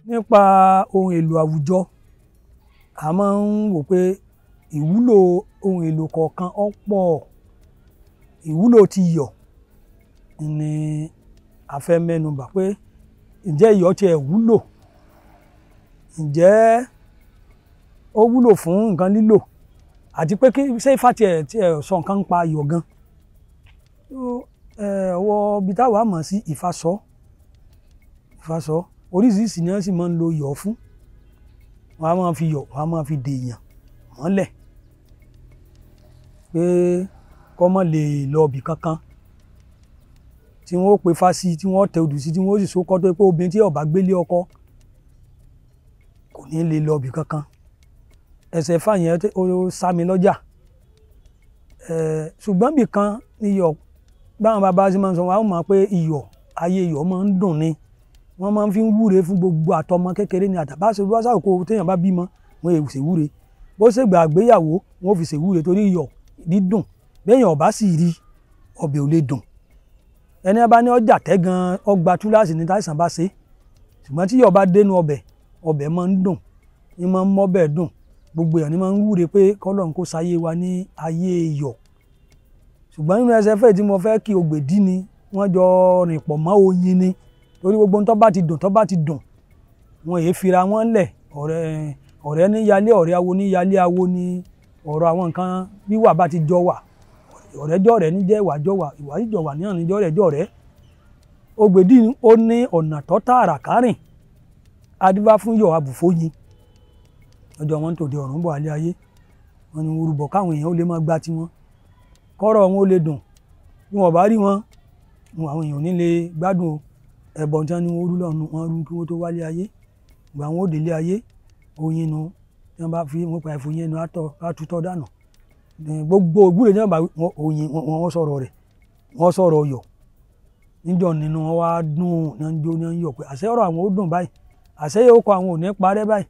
Nípa ohun èlò àwùjọ, a máa ń wò pé ìwúlò ohun èlò kọ̀ọ̀kan ó pọ̀. Ìwúlò ti iyọ̀ ni a fẹ́ mẹ́nu bà pé ǹjẹ́ iyọ̀ tiẹ̀ wúlò? Ǹjẹ́ ó wúlò fún nǹkan lílò? Àti pé ṣé Ifá tiẹ̀ sọ nǹkan pa iyọ̀ gan? Ọwọ́ ibi táwa mọ̀ sí Ifá sọ. Oríṣiríṣi ni wọ́n sì máa ń lo iyọ̀ fún. Wọ́n á máa fi iyọ̀, wọ́n á máa fi dèèyàn mọ́lẹ̀ pé kó má lè lọ ibì kankan. Tí wọ́n ó pe Ifá sí, tí wọ́n ó tẹ odù sí, tí wọ́n ó sì sókọ́ tó pé obìnrin tí ó bá gbélé ọkọ kò ní lè lọ ibì kankan. Ẹsẹ̀ Ifá yẹn ó sá mi lọ́jà. Ṣùgbọ́n ibì kan iyọ̀, báwọn bàbá ṣe máa ń sọ, wọ́n á mọ̀ pé iyọ̀, ayé iyọ̀ máa ń dùn ni. Wọ́n máa ń fi wúre fún gbogbo àtọmọ kékeré ní àtàbá ṣe wá sáà kó téèyàn bá bímọ wọn èèwù ṣèwúre. Bó ṣègbà àgbéyàwó wọn ò fi ṣèwúre torí iyọ̀ dídùn. Béèyàn ò bá sì rí, ọbẹ̀ ò lè dùn. Ẹni bá ní ọjà tẹ́ gan ọgbà túláàsì ní táìsàn bá ṣe. Ṣùgbọ́n tí iyọ̀ bá dénú ọbẹ̀, ọbẹ̀ máa ń dùn, ní máa ń mọ́bẹ̀ dùn. Gbogbo èèyàn ní máa ń wúre pé k'Ọlọ́run kó ṣayé wa ní ayé iyọ̀. Ṣùgbọ́n nínú ẹsẹ̀ Ifá tí mo fẹ́ kí Ògbèdì ni wọ́n jọ rìn pọ̀ mọ́ Oyin ni. Torí gbogbo ohun tó bá ti dùn, wọn èé fira wọn lẹ̀. Ọ̀rẹ́ ní yálé ọ̀rẹ́, awo ní yálé awo ni ọ̀rọ̀ àwọn nǹkan wíwà bá ti jọ wà. Ọ̀rẹ́ jọ̀rẹ́ ní jẹ́ ìwà jọ̀wà, ìwà ìjọ̀wà ní hàn ní jọ̀rẹ́ jọ̀rẹ́. Ògbèdì ó ní ọ̀nà tó tààrà kárìn. Adífá fún iyọ̀ abùfóyin. Ọjọ́ wọn tòde ọ̀run bọ̀ alẹ́ ayé. Wọ́n ní wọ́n rúbọ káwọn èèyàn ó lè máa gbá tiwọn. Kọ́rọ̀ wọn ó lè dùn. Bí wọn bá rí wọn, àwọn èèyàn ò ní lè gbádùn o. Ẹbọ tí wọ́n ní wọ́n rú lọ́run, wọ́n rú kí wọ́n tó wálé ayé. Ìgbà wọn ó délé ayé, oyin nu, tí wọ́n bá fi wọ́n pa ẹ̀fọ́ yẹn nu àtútọ́ dànù. Gbogbo ìwúre tí wọ́n bá oyin wọ́n sọ̀rọ̀ rẹ̀, wọ́n sọ̀rọ̀ ọyọ̀. Níjọ́ nínú wọn wá dùn, ní ń jó ní ń yọ̀ pé àṣẹ ọ̀rọ̀ àwọn ó dùn báyìí. Àṣẹ yóò kọ àwọn ò ní parẹ́ báyìí.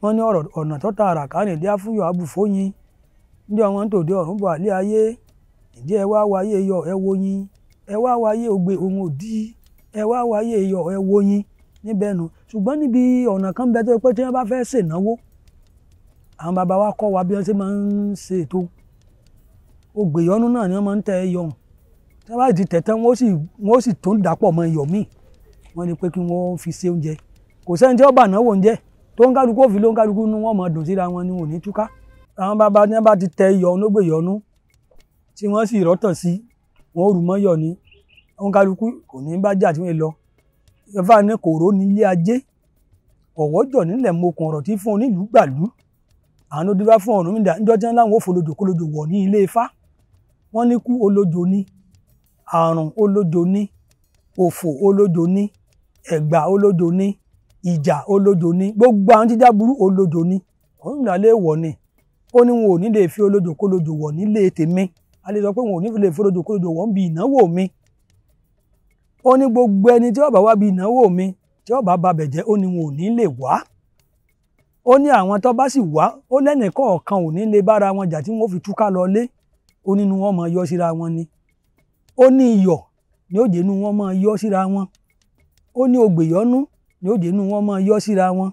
Wọ́n ní ọ̀nà tó tààrà kárìn dí fún iyọ̀ abùfóyin. Níjọ́ wọn tòde ọ̀run bọ̀ alẹ́ ayé. Ǹjẹ́ ẹ wá wáyé iyọ̀ ẹ wo yin. Ẹ wá wáyé Ògbè ohun òdì. Ẹ wá wáyé iyọ̀ ẹ wo yin níbẹ̀ nu. Ṣùgbọ́n níbi ọ̀nà kan bẹ tó pé tí wọ́n bá fẹ́ ṣènáwó, àwọn bàbá wa kọ́ wa bí wọ́n ṣe máa ń ṣe ètò. Ògbèyọ́nú náà ni wọ́n máa ń tẹ iyọ̀ hùn. Tí wọ́n bá ti tẹ̀ tán, wọ́n ó sì tó ń dàpọ̀ mọ́ iyọ̀ míì. Wọ́n ní pé kí wọ́n fi ṣe oúnjẹ. Kò sẹ́ni tí ó bá náwó oúnjẹ tó ń kálukú òfin ló ń kálukú nú wọn máa dùn síra wọn ni wọn ò ní túká. Àwọn bàbá ní wọ́n bá ti tẹ iyọ̀ Ògbèyọ́nú tí wọ́n sì rọ́tàn sí, wọ́n ó rù mọ́ iyọ̀ ni. Wọ́n kálukú kò ní bá jà tí wọ́n lọ. Ifá ní kòró ní ilé ajé. Ọ̀wọ́jọ̀ nílẹ̀ mokùn ọ̀rọ̀ tí fún onílùú gbàlú. Àwọn ló dífá fún Ọ̀rúnmìlà níjọ́ tí wọ́n láwọn ó folójò kólójò wọ̀ ní ilé Ifá. Wọ́n ní kú olójò ní, àrùn olójò ní, òfò olójò ní, ẹ̀gbà olójò ní, ìjà olójò ní, gbogbo àwọn jíjá burú olójò ní. Ọ̀rúnmìlà lè wọ̀ ni. Ó ní wọn ò ní lè fi olójò kólójò wọ̀ nílé tèmi. A lè sọ pé wọn ò ní lè fi olójò kólójò wọ̀ ń bi ìnáwó mi. Ó ní gbogbo ẹni tí ó bá wá bí ìnáwó mi, tí ó bá babẹ̀ jẹ́, ó ní wọn ò ní lè wá. Ó ní àwọn tó bá sì wá, ó lẹ́nìkọ̀ọ̀kan ò ní lè bára wọn jà tí wọ́n fi túká lọlé. Ó nínú wọn máa yọ́ síra wọn ni. Ó ní iyọ̀ ní ó jẹ́ inú wọn máa yọ́ síra wọn. Ó ní Ògbèyọ́nú ní ó jẹ́ inú wọn máa yọ́ síra wọn.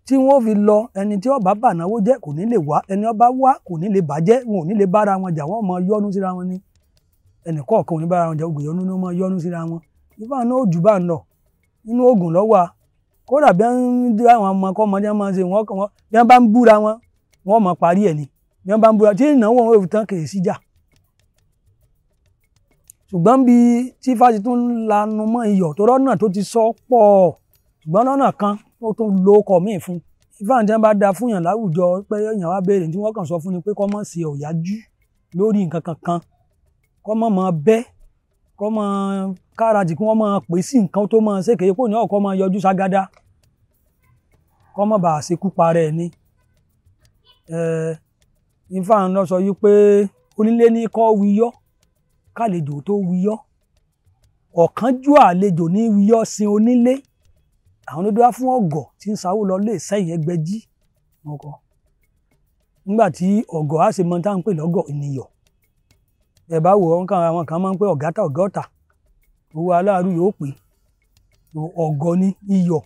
Tí wọ́n fi lọ, ẹni tí ó bá bànáwó jẹ́ kò ní lè wá, ẹni ó bá wá kò ní lè bàjẹ́, wọn ò ní lè bára wọn jà, wọ́n máa yọ́nú síra wọn ni. Ẹnìkọ̀ọ̀kan ò ní bára wọn jà, Ògbèyọ́nú ni wọ́n máa yọ́nú síra wọn. Ifá náà ó jù bá ń lọ nínú oògùn lọ́wọ́ a. Kódà bí wọ́n dé àwọn ọmọ ọmọdé máa ń ṣe wọ́n bí wọ́n bá ń búra wọn, wọ́n máa parí ẹ̀ ni. Bí wọ́n bá ń búra tí ìnáwó wọn ò tán kì í síjà. Ṣùgbọ́n bí tí Ifá ti tún lanu mọ́ iyọ̀ tó rọ́nà tó ti sọ pọ̀. Ṣùgbọ́n lọ́nà kan ó tún lo ọkọ̀ míì fún. Ifá tí wọ́n bá da fún yàn láwùjọ pé èèyàn wá béèrè tí wọ́n kàn sọ fún ni pé kó má ṣe ọ̀yájú lórí nǹkan kankan. Kó má máa bẹ́, kó máa kárajì kí wọ́n máa pè sí nǹkan tó máa ṣe kéye kó ní ọ̀kọ́ máa yọjú ságádá. Kó má bàa ṣekú parẹ́ ni. Ifá ń lọ sọ yí pé onílé ní kọ́ wiyọ́, kálejò tó wiyọ́. Ọ̀kánjúà àlejò ní wiyọ́ sin onílé. Àwọn ló dá fún Ọ̀gọ̀ tí ń sáwó lọ lé Ìsẹ́yìn Ẹgbẹ́jí. Nígbà tí Ọ̀gọ̀ á ṣe mọ tá à ń pè lọ́gọ̀ ènìyàn. Ẹ bá wò àwọn kan máa ń pè ọ̀gátà ọ̀gọ́ta. Owó aláàrú yóò pè. Ọ̀gọ̀ ni iyọ̀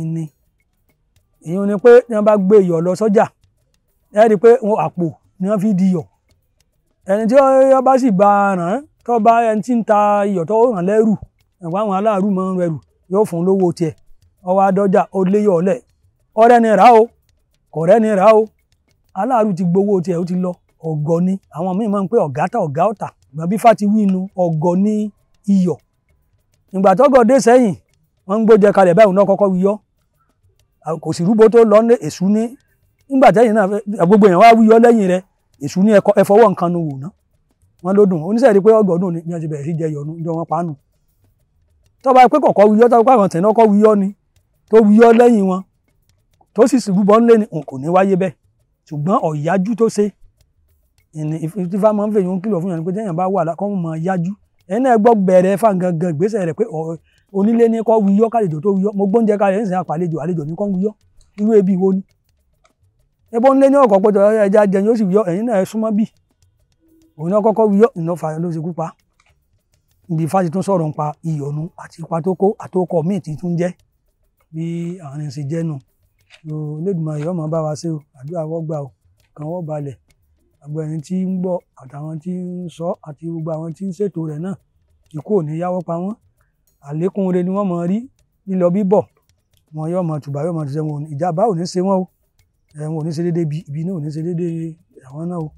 ìní ìyẹn ni pé tí wọ́n bá gbé iyọ̀ lọ sọ́jà ẹ rí i pé àpò ni wọ́n fi di iyọ̀ ẹni tí wọ́n bá sì bá ràn tó bá ẹni tí ń ta iyọ̀ tó ràn lẹ́rù ẹ̀wọ̀n àwọn aláàrú máa ń rẹrù yóò fún lówó tiẹ̀ ọwọ́ adọ́jà ó lé yọ̀ ọ̀lẹ̀ ọ̀rẹ́ ni rà ó kọ̀rẹ́ ni rà ó aláàrú ti gbowó tiẹ̀ ó ti lọ ọ̀gọ̀ ni àwọn míì máa ń pé ọ̀gá ta ọ̀gá ọ̀tà ìgbà bí fati wí inú ọ̀gọ̀ ní iyọ̀ ìgbà tọ́gọ̀ dé sẹ́yìn wọ́n ń gbójẹ kalẹ̀ báyìí náà kọ́kọ́ wíyọ́ kò sì rúbọ tó lọ ní èṣù ní nígbà tẹ́yìn náà gbogbo èèyàn wá wíyọ́ lẹ́yìn rẹ̀ èṣù ní ẹfọwọ́ nǹkan nu wò ná wọ́n ló dùn oníṣẹ́ rí pé ọgọ̀ dùn ní bí wọ́n ti bẹ̀rẹ̀ sí jẹ yọ̀nu jọ wọn pàánù tọ́ba pé kọ̀kọ́ wíyọ́ tọ́ba pé àwọn tẹ̀lé ọkọ̀ wíyọ́ ni tó wíyọ́ lẹ́yìn wọn tó sì rúbọ ńlé ni kò ní wáyé bẹ́ẹ̀ ṣùgbọ́n ọ̀yájú tó ṣe ìfá máa ń fèyí ń kìlọ̀ fún yàn pé téèyàn bá wà kọ́ mọ̀ yájú ẹ̀yin náà gbọ́ bẹ̀rẹ̀ fáwọn gangan ìgbésẹ̀ rẹ̀ pé onílé ní kọ́ wíyọ́ kálejò tó wíyọ́ mo gbóúnjẹ kalẹ̀ ń sìn àpàlejò àlejò ní kọ́ wíyọ́ irú ebi wo ni ẹbọ ńlé ní ọkọ̀ pẹ̀tọ̀ ẹja jẹun yóò sì wíyọ́ ẹ̀yin náà ẹ súnmọ́ bì òun náà kọ́kọ́ wíyọ́ iná fàyà ló ṣe kú pa ibi Ifá ti tún sọ̀rọ̀ nípa ìyọ̀nu àti ipa tó kó àtòkọ̀ míì tí tún jẹ́ bí àárín ṣe jẹ́ nù Olódùmarè yóò máa bá wa ṣe o àdúrà wọ́n gbà o kàn wọ́n balẹ̀ àgbà ẹni tí ń gbọ́ àtàwọn tí ń sọ àti gbogbo àwọn tí ń ṣètò rẹ̀ náà ikú ò ní yáwọ́ pa wọ́n àlékún ire ni wọ́n mọ̀ rí lílọ bíbọ̀ wọn yóò mọ̀ tùbà yóò mọ̀ tùṣẹ́ wọn ìjàmbá ò ní ṣe wọ́n o wọn ò ní ṣe déédéé ibi náà ò ní ṣe déédéé àwọn náà o.